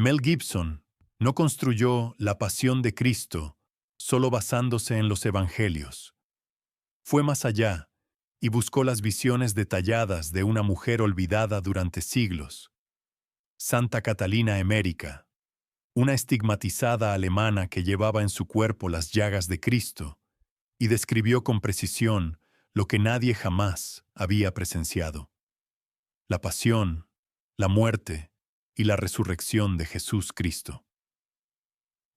Mel Gibson no construyó La Pasión de Cristo solo basándose en los evangelios. Fue más allá y buscó las visiones detalladas de una mujer olvidada durante siglos. Santa Catalina Emérica, una estigmatizada alemana que llevaba en su cuerpo las llagas de Cristo, y describió con precisión lo que nadie jamás había presenciado: la pasión, la muerte y la resurrección de Jesús Cristo.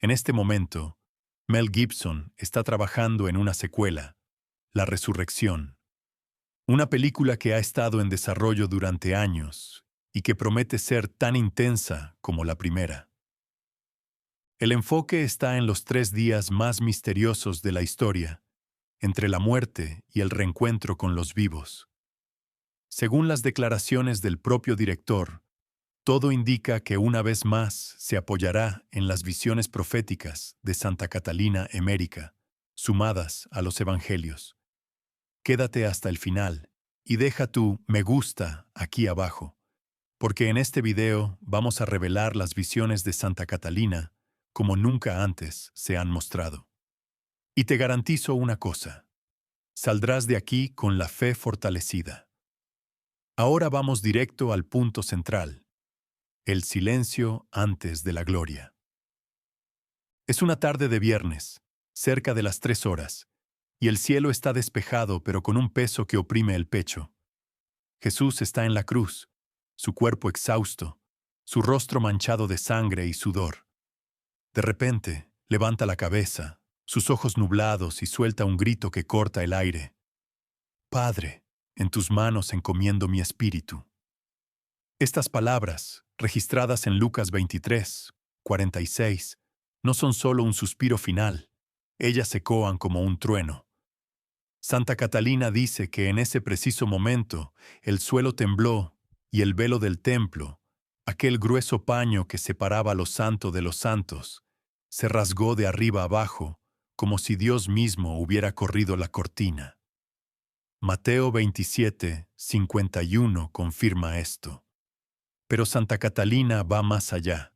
En este momento, Mel Gibson está trabajando en una secuela, La Resurrección, una película que ha estado en desarrollo durante años y que promete ser tan intensa como la primera. El enfoque está en los 3 días más misteriosos de la historia, entre la muerte y el reencuentro con los vivos. Según las declaraciones del propio director, todo indica que una vez más se apoyará en las visiones proféticas de Santa Catalina Emérica, sumadas a los evangelios. Quédate hasta el final y deja tu me gusta aquí abajo, porque en este video vamos a revelar las visiones de Santa Catalina como nunca antes se han mostrado. Y te garantizo una cosa: saldrás de aquí con la fe fortalecida. Ahora vamos directo al punto central: el silencio antes de la gloria. Es una tarde de viernes, cerca de las 3 horas, y el cielo está despejado pero con un peso que oprime el pecho. Jesús está en la cruz, su cuerpo exhausto, su rostro manchado de sangre y sudor. De repente, levanta la cabeza, sus ojos nublados, y suelta un grito que corta el aire: Padre, en tus manos encomiendo mi espíritu. Estas palabras, registradas en Lucas 23:46, no son solo un suspiro final, ellas ecoan como un trueno. Santa Catalina dice que en ese preciso momento el suelo tembló y el velo del templo, aquel grueso paño que separaba lo santo de los santos, se rasgó de arriba abajo, como si Dios mismo hubiera corrido la cortina. Mateo 27:51 confirma esto. Pero Santa Catalina va más allá.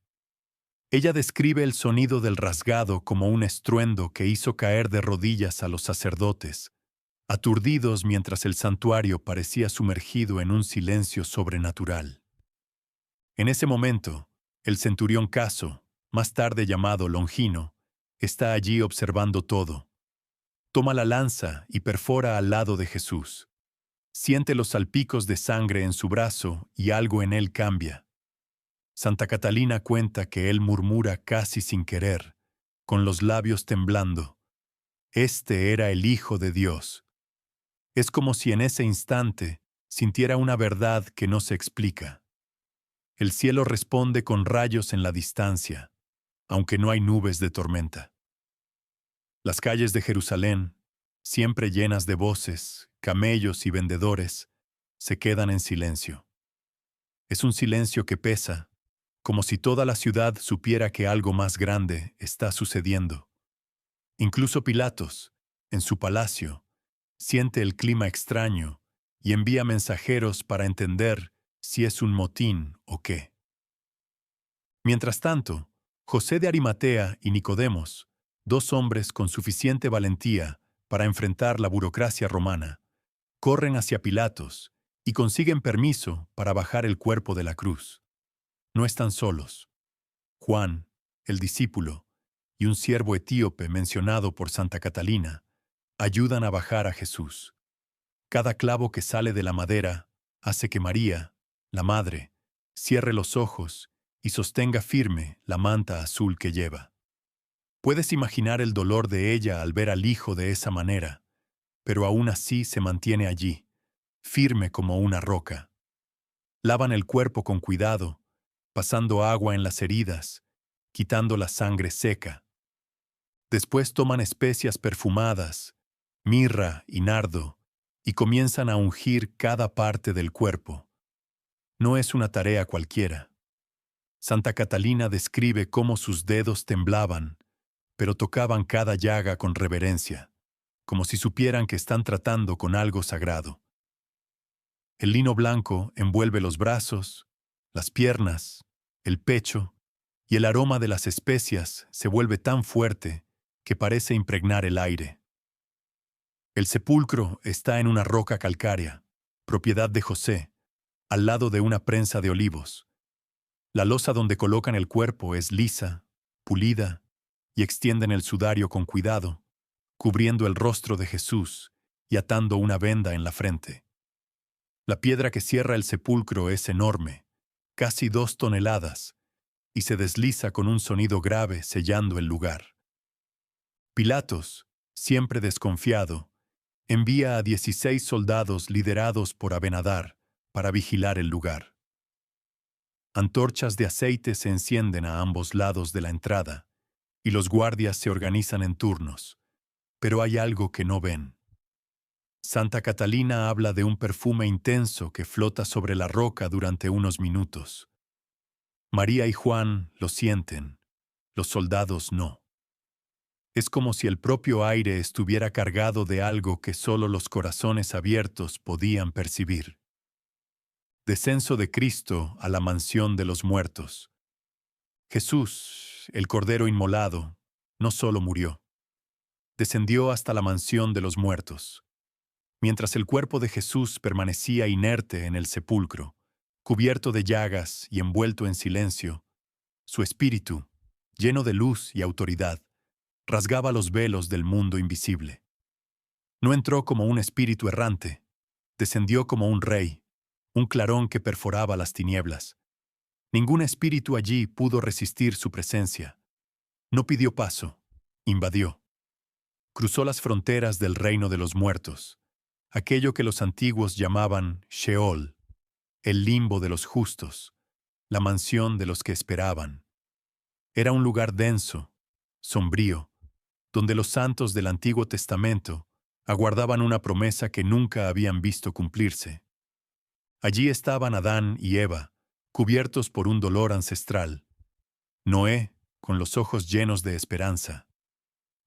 Ella describe el sonido del rasgado como un estruendo que hizo caer de rodillas a los sacerdotes, aturdidos mientras el santuario parecía sumergido en un silencio sobrenatural. En ese momento, el centurión Caso, más tarde llamado Longino, está allí observando todo. Toma la lanza y perfora al lado de Jesús. Siente los salpicos de sangre en su brazo y algo en él cambia. Santa Catalina cuenta que él murmura casi sin querer, con los labios temblando: Este era el Hijo de Dios. Es como si en ese instante sintiera una verdad que no se explica. El cielo responde con rayos en la distancia, aunque no hay nubes de tormenta. Las calles de Jerusalén, siempre llenas de voces, camellos y vendedores, se quedan en silencio. Es un silencio que pesa, como si toda la ciudad supiera que algo más grande está sucediendo. Incluso Pilatos, en su palacio, siente el clima extraño y envía mensajeros para entender si es un motín o qué. Mientras tanto, José de Arimatea y Nicodemos, 2 hombres con suficiente valentía para enfrentar la burocracia romana, corren hacia Pilatos y consiguen permiso para bajar el cuerpo de la cruz. No están solos. Juan, el discípulo, y un siervo etíope mencionado por Santa Catalina ayudan a bajar a Jesús. Cada clavo que sale de la madera hace que María, la madre, cierre los ojos y sostenga firme la manta azul que lleva. Puedes imaginar el dolor de ella al ver al hijo de esa manera, pero aún así se mantiene allí, firme como una roca. Lavan el cuerpo con cuidado, pasando agua en las heridas, quitando la sangre seca. Después toman especias perfumadas, mirra y nardo, y comienzan a ungir cada parte del cuerpo. No es una tarea cualquiera. Santa Catalina describe cómo sus dedos temblaban, pero tocaban cada llaga con reverencia, como si supieran que están tratando con algo sagrado. El lino blanco envuelve los brazos, las piernas, el pecho y el aroma de las especias se vuelve tan fuerte que parece impregnar el aire. El sepulcro está en una roca calcárea, propiedad de José, al lado de una prensa de olivos. La losa donde colocan el cuerpo es lisa, pulida, y extienden el sudario con cuidado, cubriendo el rostro de Jesús y atando una venda en la frente. La piedra que cierra el sepulcro es enorme, casi 2 toneladas, y se desliza con un sonido grave sellando el lugar. Pilatos, siempre desconfiado, envía a 16 soldados liderados por Abenadar para vigilar el lugar. Antorchas de aceite se encienden a ambos lados de la entrada, y los guardias se organizan en turnos, pero hay algo que no ven. Santa Catalina habla de un perfume intenso que flota sobre la roca durante unos minutos. María y Juan lo sienten, los soldados no. Es como si el propio aire estuviera cargado de algo que solo los corazones abiertos podían percibir. Descenso de Cristo a la mansión de los muertos. Jesús, el Cordero inmolado, no solo murió, descendió hasta la mansión de los muertos. Mientras el cuerpo de Jesús permanecía inerte en el sepulcro, cubierto de llagas y envuelto en silencio, su espíritu, lleno de luz y autoridad, rasgaba los velos del mundo invisible. No entró como un espíritu errante, descendió como un rey, un clarón que perforaba las tinieblas. Ningún espíritu allí pudo resistir su presencia. No pidió paso, invadió. Cruzó las fronteras del reino de los muertos, aquello que los antiguos llamaban Sheol, el limbo de los justos, la mansión de los que esperaban. Era un lugar denso, sombrío, donde los santos del Antiguo Testamento aguardaban una promesa que nunca habían visto cumplirse. Allí estaban Adán y Eva, cubiertos por un dolor ancestral. Noé, con los ojos llenos de esperanza.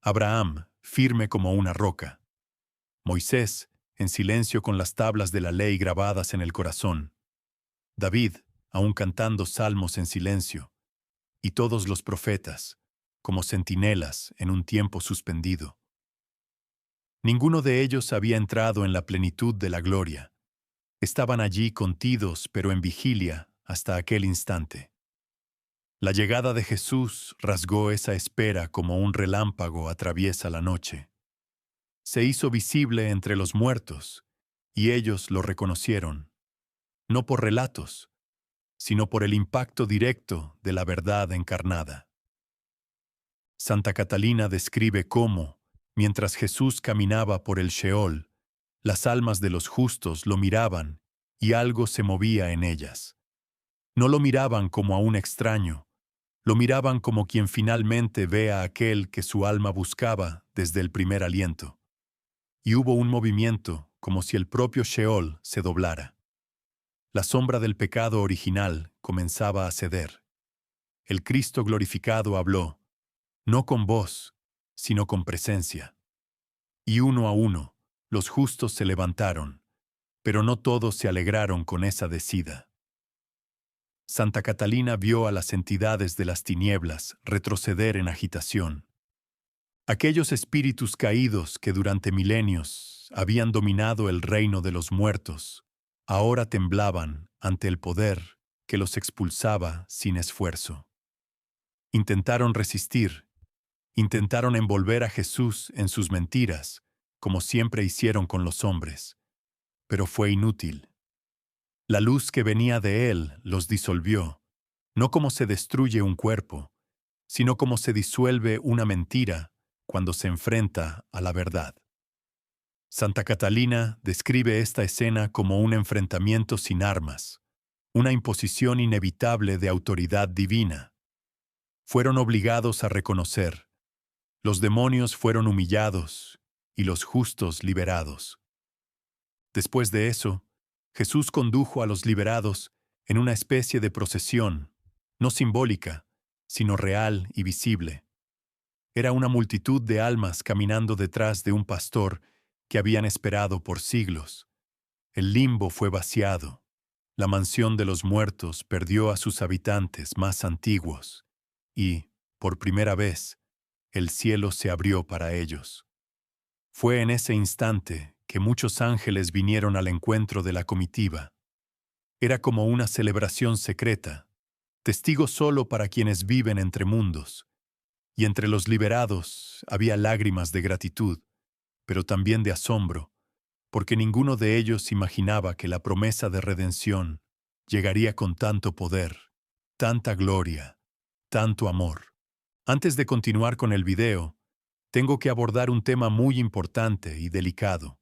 Abraham, firme como una roca. Moisés, en silencio con las tablas de la ley grabadas en el corazón. David, aún cantando salmos en silencio. Y todos los profetas, como centinelas en un tiempo suspendido. Ninguno de ellos había entrado en la plenitud de la gloria. Estaban allí contidos, pero en vigilia, hasta aquel instante. La llegada de Jesús rasgó esa espera como un relámpago atraviesa la noche. Se hizo visible entre los muertos, y ellos lo reconocieron, no por relatos, sino por el impacto directo de la verdad encarnada. Santa Catalina describe cómo, mientras Jesús caminaba por el Sheol, las almas de los justos lo miraban y algo se movía en ellas. No lo miraban como a un extraño, lo miraban como quien finalmente ve a aquel que su alma buscaba desde el primer aliento. Y hubo un movimiento como si el propio Sheol se doblara. La sombra del pecado original comenzaba a ceder. El Cristo glorificado habló, no con voz, sino con presencia. Y uno a uno, los justos se levantaron, pero no todos se alegraron con esa decida. Santa Catalina vio a las entidades de las tinieblas retroceder en agitación. Aquellos espíritus caídos que durante milenios habían dominado el reino de los muertos, ahora temblaban ante el poder que los expulsaba sin esfuerzo. Intentaron resistir, intentaron envolver a Jesús en sus mentiras, como siempre hicieron con los hombres, pero fue inútil. La luz que venía de él los disolvió, no como se destruye un cuerpo, sino como se disuelve una mentira cuando se enfrenta a la verdad. Santa Catalina describe esta escena como un enfrentamiento sin armas, una imposición inevitable de autoridad divina. Fueron obligados a reconocer, los demonios fueron humillados y los justos liberados. Después de eso, Jesús condujo a los liberados en una especie de procesión, no simbólica, sino real y visible. Era una multitud de almas caminando detrás de un pastor que habían esperado por siglos. El limbo fue vaciado. La mansión de los muertos perdió a sus habitantes más antiguos. y, por primera vez, el cielo se abrió para ellos. Fue en ese instante que muchos ángeles vinieron al encuentro de la comitiva. Era como una celebración secreta, testigo solo para quienes viven entre mundos. Y entre los liberados había lágrimas de gratitud, pero también de asombro, porque ninguno de ellos imaginaba que la promesa de redención llegaría con tanto poder, tanta gloria, tanto amor. Antes de continuar con el video, tengo que abordar un tema muy importante y delicado.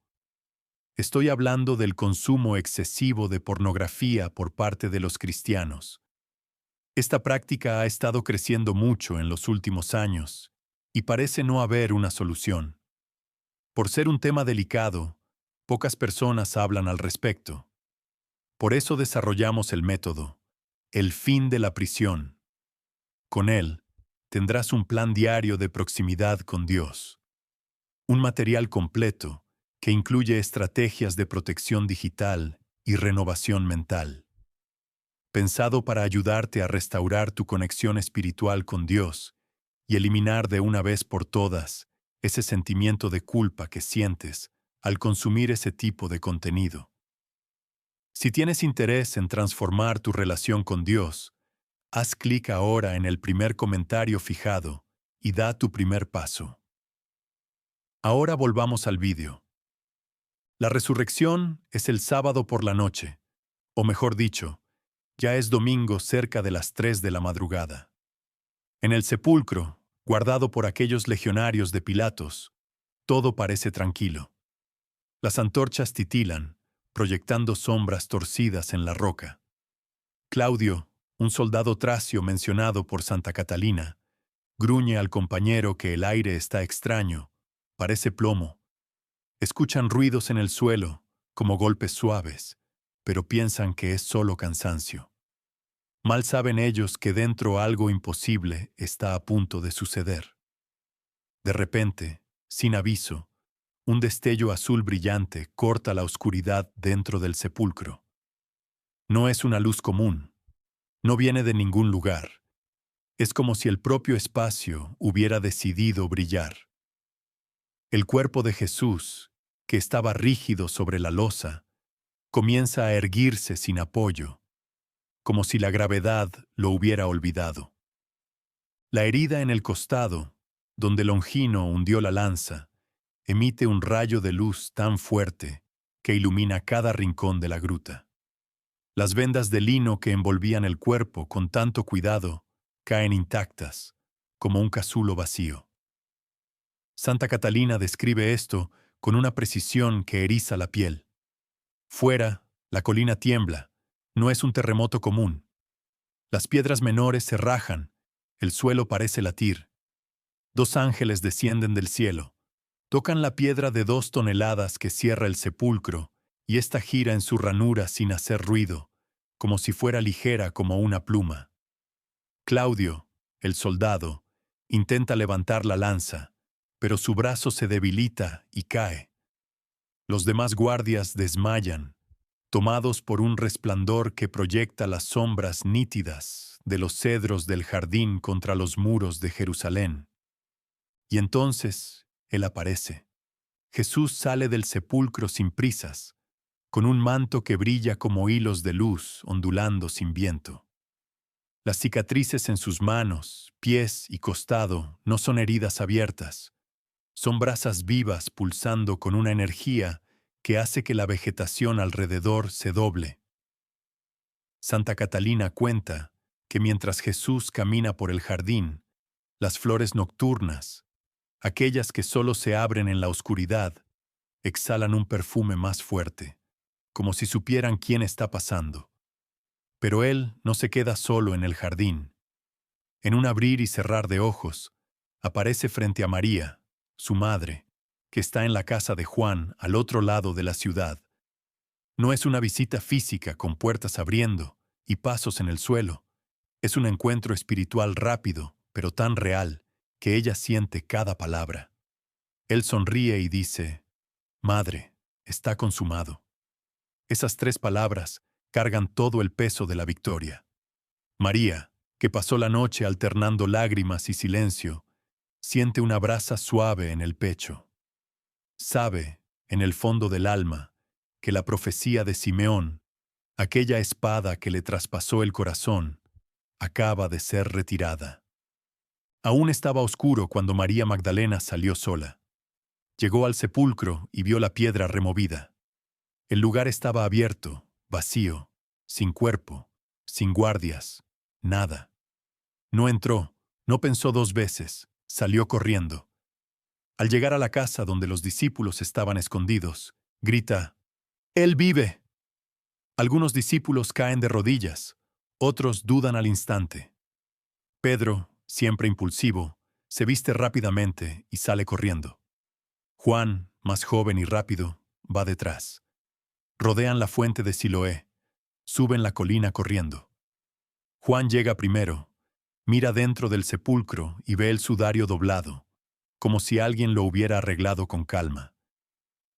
Estoy hablando del consumo excesivo de pornografía por parte de los cristianos. Esta práctica ha estado creciendo mucho en los últimos años y parece no haber una solución. Por ser un tema delicado, pocas personas hablan al respecto. Por eso desarrollamos el método, el fin de la prisión. Con él, tendrás un plan diario de proximidad con Dios. Un material completo que incluye estrategias de protección digital y renovación mental. Pensado para ayudarte a restaurar tu conexión espiritual con Dios y eliminar de una vez por todas ese sentimiento de culpa que sientes al consumir ese tipo de contenido. Si tienes interés en transformar tu relación con Dios, haz clic ahora en el primer comentario fijado y da tu primer paso. Ahora volvamos al vídeo. La resurrección es el sábado por la noche, o mejor dicho, ya es domingo cerca de las 3 de la madrugada. En el sepulcro, guardado por aquellos legionarios de Pilatos, todo parece tranquilo. Las antorchas titilan, proyectando sombras torcidas en la roca. Claudio, un soldado tracio mencionado por Santa Catalina, gruñe al compañero que el aire está extraño, parece plomo. Escuchan ruidos en el suelo, como golpes suaves, pero piensan que es solo cansancio. Mal saben ellos que dentro algo imposible está a punto de suceder. De repente, sin aviso, un destello azul brillante corta la oscuridad dentro del sepulcro. No es una luz común, no viene de ningún lugar. Es como si el propio espacio hubiera decidido brillar. El cuerpo de Jesús, que estaba rígido sobre la losa, comienza a erguirse sin apoyo, como si la gravedad lo hubiera olvidado. La herida en el costado, donde Longino hundió la lanza, emite un rayo de luz tan fuerte que ilumina cada rincón de la gruta. Las vendas de lino que envolvían el cuerpo con tanto cuidado caen intactas, como un casulo vacío. Santa Catalina describe esto con una precisión que eriza la piel. Fuera, la colina tiembla, no es un terremoto común. Las piedras menores se rajan, el suelo parece latir. 2 ángeles descienden del cielo, tocan la piedra de 2 toneladas que cierra el sepulcro, y ésta gira en su ranura sin hacer ruido, como si fuera ligera como una pluma. Claudio, el soldado, intenta levantar la lanza, pero su brazo se debilita y cae. Los demás guardias desmayan, tomados por un resplandor que proyecta las sombras nítidas de los cedros del jardín contra los muros de Jerusalén. Y entonces Él aparece. Jesús sale del sepulcro sin prisas, con un manto que brilla como hilos de luz ondulando sin viento. Las cicatrices en sus manos, pies y costado no son heridas abiertas, son brasas vivas pulsando con una energía que hace que la vegetación alrededor se doble. Santa Catalina cuenta que mientras Jesús camina por el jardín, las flores nocturnas, aquellas que solo se abren en la oscuridad, exhalan un perfume más fuerte, como si supieran quién está pasando. Pero él no se queda solo en el jardín. En un abrir y cerrar de ojos, aparece frente a María, su madre, que está en la casa de Juan al otro lado de la ciudad. No es una visita física con puertas abriendo y pasos en el suelo. Es un encuentro espiritual rápido, pero tan real, que ella siente cada palabra. Él sonríe y dice, «Madre, está consumado». Esas 3 palabras cargan todo el peso de la victoria. María, que pasó la noche alternando lágrimas y silencio, siente una brasa suave en el pecho. Sabe, en el fondo del alma, que la profecía de Simeón, aquella espada que le traspasó el corazón, acaba de ser retirada. Aún estaba oscuro cuando María Magdalena salió sola. Llegó al sepulcro y vio la piedra removida. El lugar estaba abierto, vacío, sin cuerpo, sin guardias, nada. No entró, no pensó dos veces, salió corriendo. Al llegar a la casa donde los discípulos estaban escondidos, grita: «¡Él vive!». Algunos discípulos caen de rodillas, otros dudan al instante. Pedro, siempre impulsivo, se viste rápidamente y sale corriendo. Juan, más joven y rápido, va detrás. Rodean la fuente de Siloé, suben la colina corriendo. Juan llega primero, mira dentro del sepulcro y ve el sudario doblado, como si alguien lo hubiera arreglado con calma.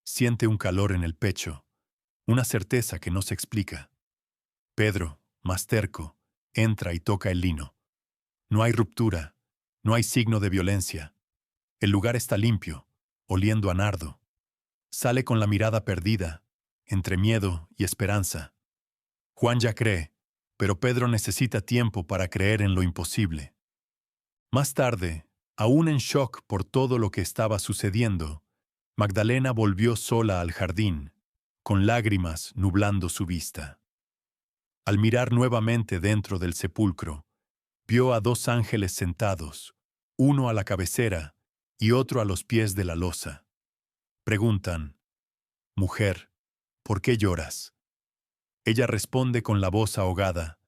Siente un calor en el pecho, una certeza que no se explica. Pedro, más terco, entra y toca el lino. No hay ruptura, no hay signo de violencia. El lugar está limpio, oliendo a nardo. Sale con la mirada perdida, entre miedo y esperanza. Juan ya cree, pero Pedro necesita tiempo para creer en lo imposible. Más tarde, aún en shock por todo lo que estaba sucediendo, Magdalena volvió sola al jardín, con lágrimas nublando su vista. Al mirar nuevamente dentro del sepulcro, vio a dos ángeles sentados, uno a la cabecera y otro a los pies de la losa. Preguntan: «Mujer, ¿por qué lloras?». Ella responde con la voz ahogada: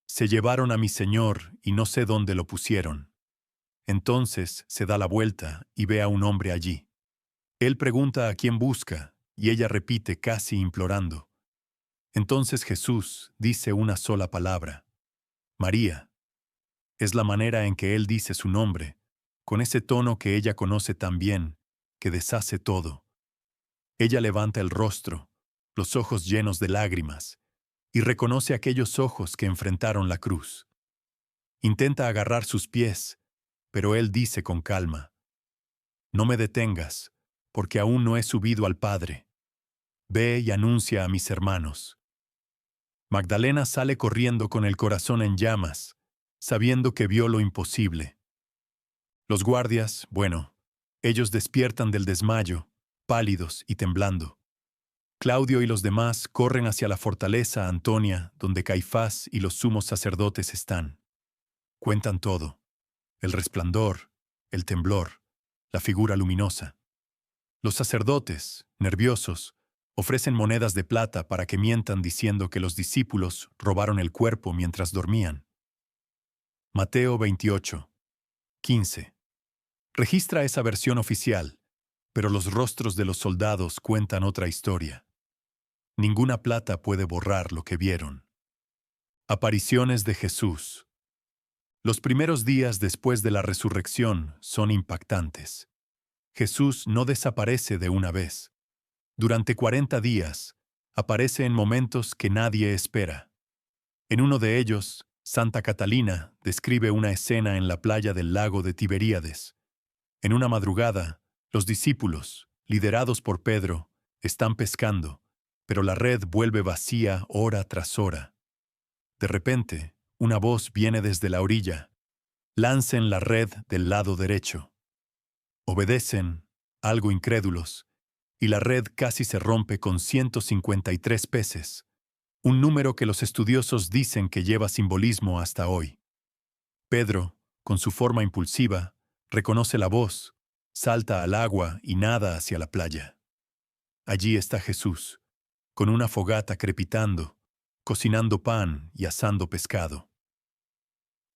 «Se llevaron a mi Señor y no sé dónde lo pusieron». Entonces se da la vuelta y ve a un hombre allí. Él pregunta a quién busca y ella repite casi implorando. Entonces Jesús dice una sola palabra: «María». Es la manera en que él dice su nombre, con ese tono que ella conoce tan bien, que deshace todo. Ella levanta el rostro, los ojos llenos de lágrimas, y reconoce aquellos ojos que enfrentaron la cruz. Intenta agarrar sus pies, pero él dice con calma: «No me detengas, porque aún no he subido al Padre. Ve y anuncia a mis hermanos». Magdalena sale corriendo con el corazón en llamas, sabiendo que vio lo imposible. Los guardias, bueno, ellos despiertan del desmayo, pálidos y temblando. Claudio y los demás corren hacia la fortaleza Antonia, donde Caifás y los sumos sacerdotes están. Cuentan todo: el resplandor, el temblor, la figura luminosa. Los sacerdotes, nerviosos, ofrecen monedas de plata para que mientan diciendo que los discípulos robaron el cuerpo mientras dormían. Mateo 28, 15. Registra esa versión oficial, pero los rostros de los soldados cuentan otra historia. Ninguna plata puede borrar lo que vieron. Apariciones de Jesús. Los primeros días después de la resurrección son impactantes. Jesús no desaparece de una vez. Durante 40 días, aparece en momentos que nadie espera. En uno de ellos, Santa Catalina describe una escena en la playa del lago de Tiberíades. En una madrugada, los discípulos, liderados por Pedro, están pescando, pero la red vuelve vacía hora tras hora. De repente, una voz viene desde la orilla: «Lancen la red del lado derecho». Obedecen, algo incrédulos, y la red casi se rompe con 153 peces, un número que los estudiosos dicen que lleva simbolismo hasta hoy. Pedro, con su forma impulsiva, reconoce la voz, salta al agua y nada hacia la playa. Allí está Jesús, con una fogata crepitando, cocinando pan y asando pescado.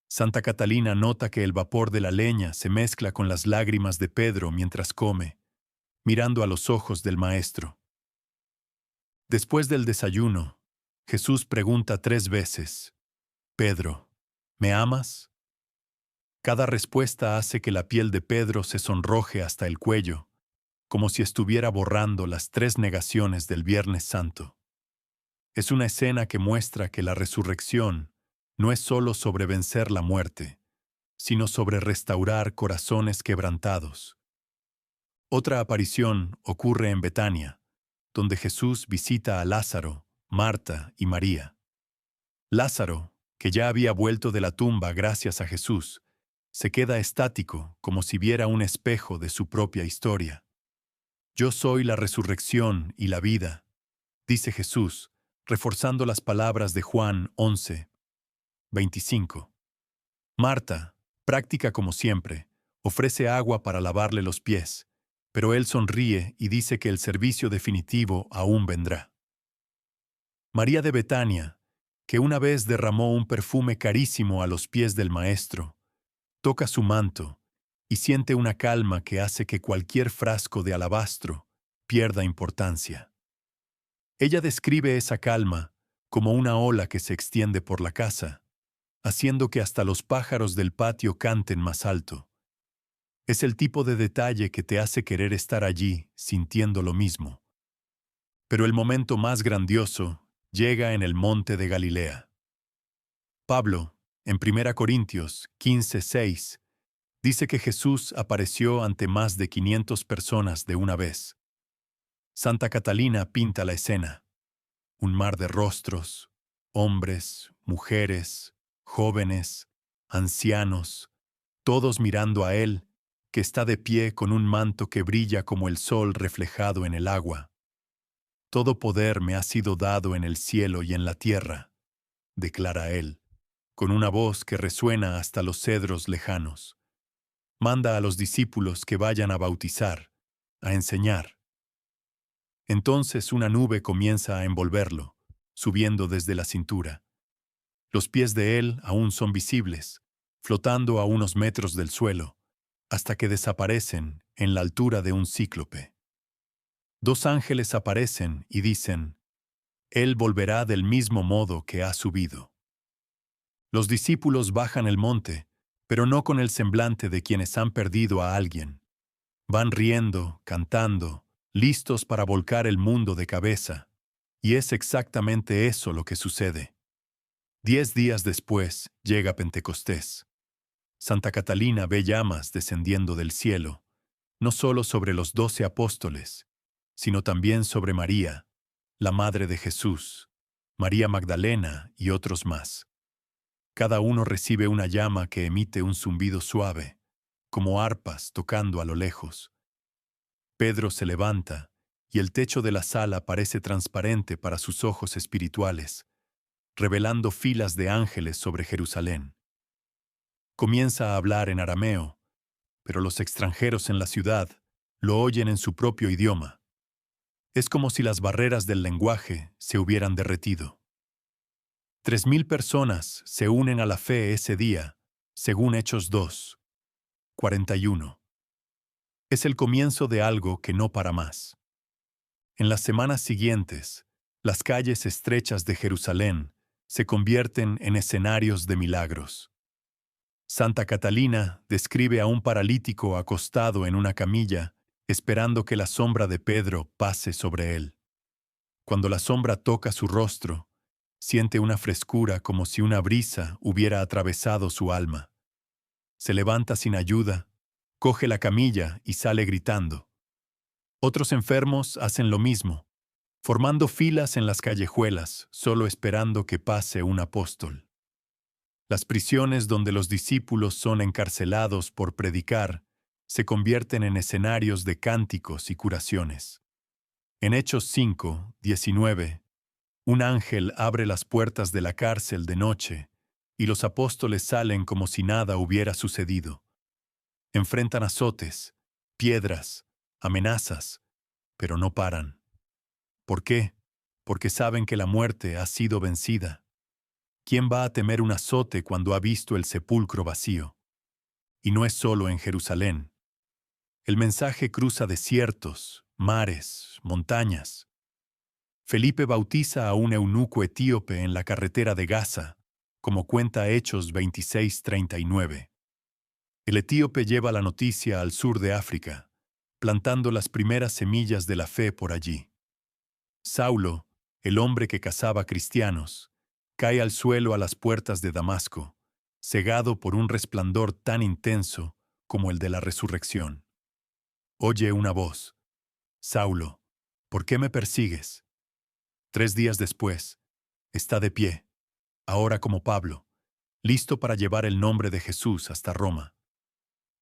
Santa Catalina nota que el vapor de la leña se mezcla con las lágrimas de Pedro mientras come, mirando a los ojos del Maestro. Después del desayuno, Jesús pregunta 3 veces: «Pedro, ¿me amas?». Cada respuesta hace que la piel de Pedro se sonroje hasta el cuello, como si estuviera borrando las 3 negaciones del Viernes Santo. Es una escena que muestra que la resurrección no es solo sobre vencer la muerte, sino sobre restaurar corazones quebrantados. Otra aparición ocurre en Betania, donde Jesús visita a Lázaro, Marta y María. Lázaro, que ya había vuelto de la tumba gracias a Jesús, se queda estático como si viera un espejo de su propia historia. Yo soy la resurrección y la vida, dice Jesús, reforzando las palabras de Juan 11:25. Marta, práctica como siempre, ofrece agua para lavarle los pies, pero él sonríe y dice que el servicio definitivo aún vendrá. María de Betania, que una vez derramó un perfume carísimo a los pies del Maestro, toca su manto y siente una calma que hace que cualquier frasco de alabastro pierda importancia. Ella describe esa calma como una ola que se extiende por la casa, haciendo que hasta los pájaros del patio canten más alto. Es el tipo de detalle que te hace querer estar allí sintiendo lo mismo. Pero el momento más grandioso llega en el monte de Galilea. Pablo, en 1 Corintios 15:6, dice que Jesús apareció ante más de 500 personas de una vez. Santa Catalina pinta la escena: un mar de rostros, hombres, mujeres, jóvenes, ancianos, todos mirando a él, que está de pie con un manto que brilla como el sol reflejado en el agua. Todo poder me ha sido dado en el cielo y en la tierra, declara él, con una voz que resuena hasta los cedros lejanos. Manda a los discípulos que vayan a bautizar, a enseñar. Entonces una nube comienza a envolverlo, subiendo desde la cintura. Los pies de él aún son visibles, flotando a unos metros del suelo, hasta que desaparecen en la altura de un cíclope. Dos ángeles aparecen y dicen: Él volverá del mismo modo que ha subido. Los discípulos bajan el monte, pero no con el semblante de quienes han perdido a alguien. Van riendo, cantando, listos para volcar el mundo de cabeza. Y es exactamente eso lo que sucede. 10 días después llega Pentecostés. Santa Catalina ve llamas descendiendo del cielo, no solo sobre los 12 apóstoles, sino también sobre María, la madre de Jesús, María Magdalena y otros más. Cada uno recibe una llama que emite un zumbido suave, como arpas tocando a lo lejos. Pedro se levanta, y el techo de la sala parece transparente para sus ojos espirituales, revelando filas de ángeles sobre Jerusalén. Comienza a hablar en arameo, pero los extranjeros en la ciudad lo oyen en su propio idioma. Es como si las barreras del lenguaje se hubieran derretido. 3,000 personas se unen a la fe ese día, según Hechos 2:41. Es el comienzo de algo que no para más. En las semanas siguientes, las calles estrechas de Jerusalén se convierten en escenarios de milagros. Santa Catalina describe a un paralítico acostado en una camilla, esperando que la sombra de Pedro pase sobre él. Cuando la sombra toca su rostro, siente una frescura como si una brisa hubiera atravesado su alma. Se levanta sin ayuda, coge la camilla y sale gritando. Otros enfermos hacen lo mismo, formando filas en las callejuelas, solo esperando que pase un apóstol. Las prisiones donde los discípulos son encarcelados por predicar se convierten en escenarios de cánticos y curaciones. En Hechos 5:19, un ángel abre las puertas de la cárcel de noche y los apóstoles salen como si nada hubiera sucedido. Enfrentan azotes, piedras, amenazas, pero no paran. ¿Por qué? Porque saben que la muerte ha sido vencida. ¿Quién va a temer un azote cuando ha visto el sepulcro vacío? Y no es solo en Jerusalén. El mensaje cruza desiertos, mares, montañas. Felipe bautiza a un eunuco etíope en la carretera de Gaza, como cuenta Hechos 26:39. El etíope lleva la noticia al sur de África, plantando las primeras semillas de la fe por allí. Saulo, el hombre que cazaba cristianos, cae al suelo a las puertas de Damasco, cegado por un resplandor tan intenso como el de la resurrección. Oye una voz: Saulo, ¿por qué me persigues? 3 días después, está de pie, ahora como Pablo, listo para llevar el nombre de Jesús hasta Roma.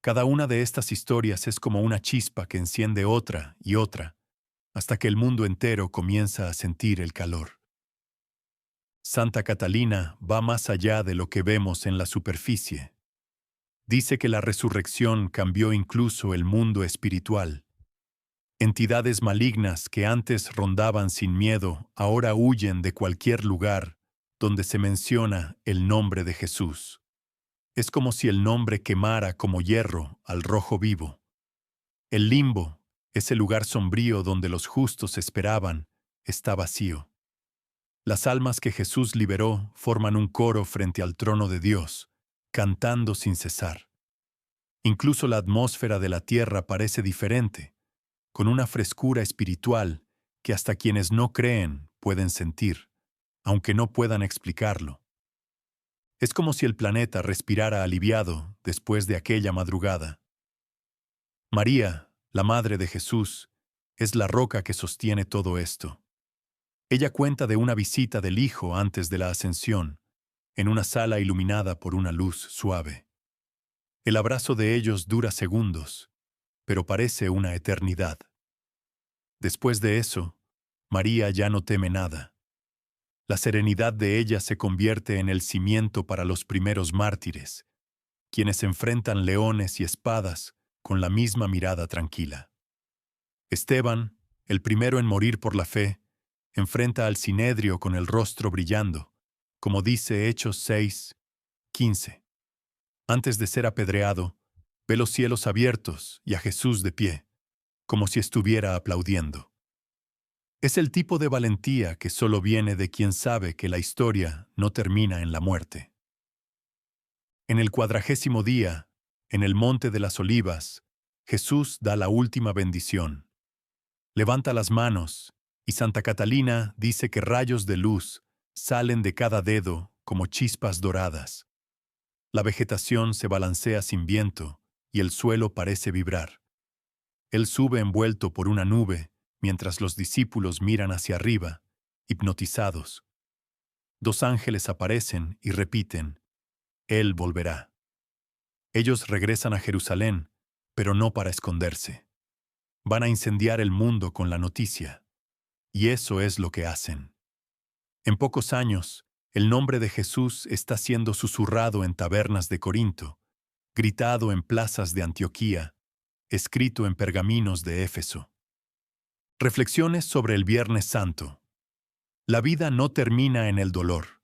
Cada una de estas historias es como una chispa que enciende otra y otra, hasta que el mundo entero comienza a sentir el calor. Santa Catalina va más allá de lo que vemos en la superficie. Dice que la resurrección cambió incluso el mundo espiritual. Entidades malignas que antes rondaban sin miedo ahora huyen de cualquier lugar donde se menciona el nombre de Jesús. Es como si el nombre quemara como hierro al rojo vivo. El limbo, ese lugar sombrío donde los justos esperaban, está vacío. Las almas que Jesús liberó forman un coro frente al trono de Dios, cantando sin cesar. Incluso la atmósfera de la tierra parece diferente, con una frescura espiritual que hasta quienes no creen pueden sentir, aunque no puedan explicarlo. Es como si el planeta respirara aliviado después de aquella madrugada. María, la Madre de Jesús, es la roca que sostiene todo esto. Ella cuenta de una visita del Hijo antes de la ascensión, en una sala iluminada por una luz suave. El abrazo de ellos dura segundos, pero parece una eternidad. Después de eso, María ya no teme nada. La serenidad de ella se convierte en el cimiento para los primeros mártires, quienes enfrentan leones y espadas con la misma mirada tranquila. Esteban, el primero en morir por la fe, enfrenta al Sinedrio con el rostro brillando, como dice Hechos 6:15. Antes de ser apedreado, ve los cielos abiertos y a Jesús de pie, como si estuviera aplaudiendo. Es el tipo de valentía que solo viene de quien sabe que la historia no termina en la muerte. En el 40º día, en el Monte de las Olivas, Jesús da la última bendición. Levanta las manos, y Santa Catalina dice que rayos de luz salen de cada dedo como chispas doradas. La vegetación se balancea sin viento, y el suelo parece vibrar. Él sube envuelto por una nube, mientras los discípulos miran hacia arriba, hipnotizados. 2 ángeles aparecen y repiten: Él volverá. Ellos regresan a Jerusalén, pero no para esconderse. Van a incendiar el mundo con la noticia. Y eso es lo que hacen. En pocos años, el nombre de Jesús está siendo susurrado en tabernas de Corinto, gritado en plazas de Antioquía, escrito en pergaminos de Éfeso. Reflexiones sobre el Viernes Santo. La vida no termina en el dolor.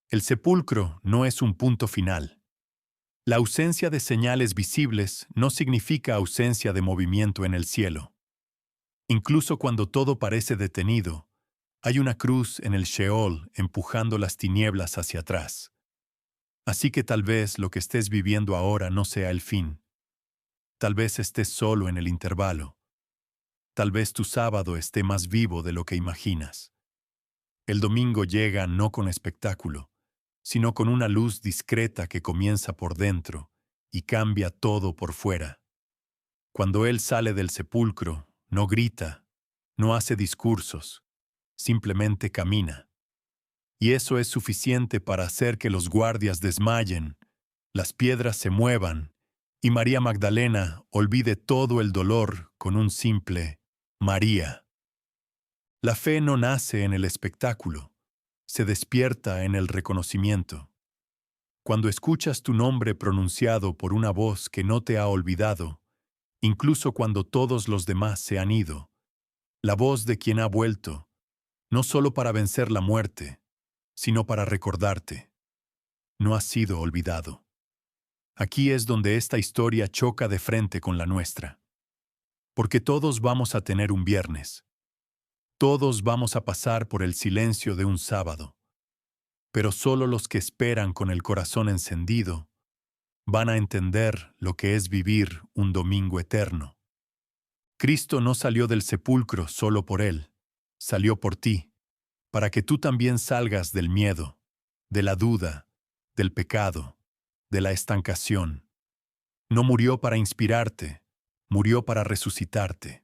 El sepulcro no es un punto final. La ausencia de señales visibles no significa ausencia de movimiento en el cielo. Incluso cuando todo parece detenido, hay una cruz en el Sheol empujando las tinieblas hacia atrás. Así que tal vez lo que estés viviendo ahora no sea el fin. Tal vez estés solo en el intervalo. Tal vez tu sábado esté más vivo de lo que imaginas. El domingo llega no con espectáculo, sino con una luz discreta que comienza por dentro y cambia todo por fuera. Cuando Él sale del sepulcro, no grita, no hace discursos, simplemente camina. Y eso es suficiente para hacer que los guardias desmayen, las piedras se muevan, y María Magdalena olvide todo el dolor con un simple María. La fe no nace en el espectáculo, se despierta en el reconocimiento. Cuando escuchas tu nombre pronunciado por una voz que no te ha olvidado, incluso cuando todos los demás se han ido, la voz de quien ha vuelto, no solo para vencer la muerte, sino para recordarte: no has sido olvidado. Aquí es donde esta historia choca de frente con la nuestra. Porque todos vamos a tener un viernes. Todos vamos a pasar por el silencio de un sábado. Pero solo los que esperan con el corazón encendido van a entender lo que es vivir un domingo eterno. Cristo no salió del sepulcro solo por Él, salió por ti, para que tú también salgas del miedo, de la duda, del pecado, de la estancación. No murió para inspirarte, murió para resucitarte.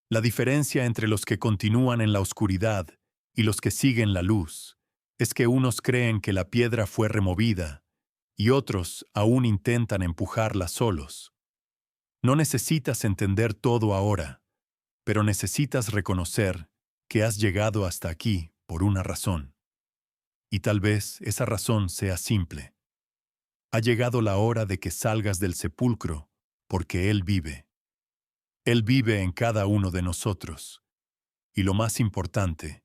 La diferencia entre los que continúan en la oscuridad y los que siguen la luz es que unos creen que la piedra fue removida y otros aún intentan empujarla solos. No necesitas entender todo ahora, pero necesitas reconocer que has llegado hasta aquí por una razón. Y tal vez esa razón sea simple. Ha llegado la hora de que salgas del sepulcro, porque Él vive. Él vive en cada uno de nosotros. Y lo más importante,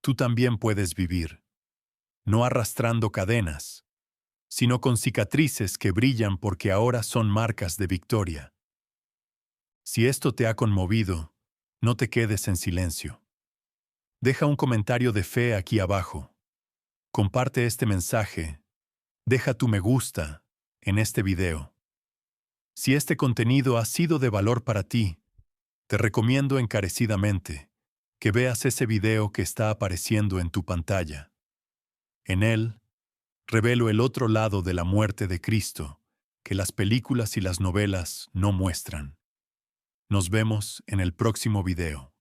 tú también puedes vivir, no arrastrando cadenas, sino con cicatrices que brillan porque ahora son marcas de victoria. Si esto te ha conmovido, no te quedes en silencio. Deja un comentario de fe aquí abajo. Comparte este mensaje. Deja tu me gusta en este video. Si este contenido ha sido de valor para ti, te recomiendo encarecidamente que veas ese video que está apareciendo en tu pantalla. En él, revelo el otro lado de la muerte de Cristo que las películas y las novelas no muestran. Nos vemos en el próximo video.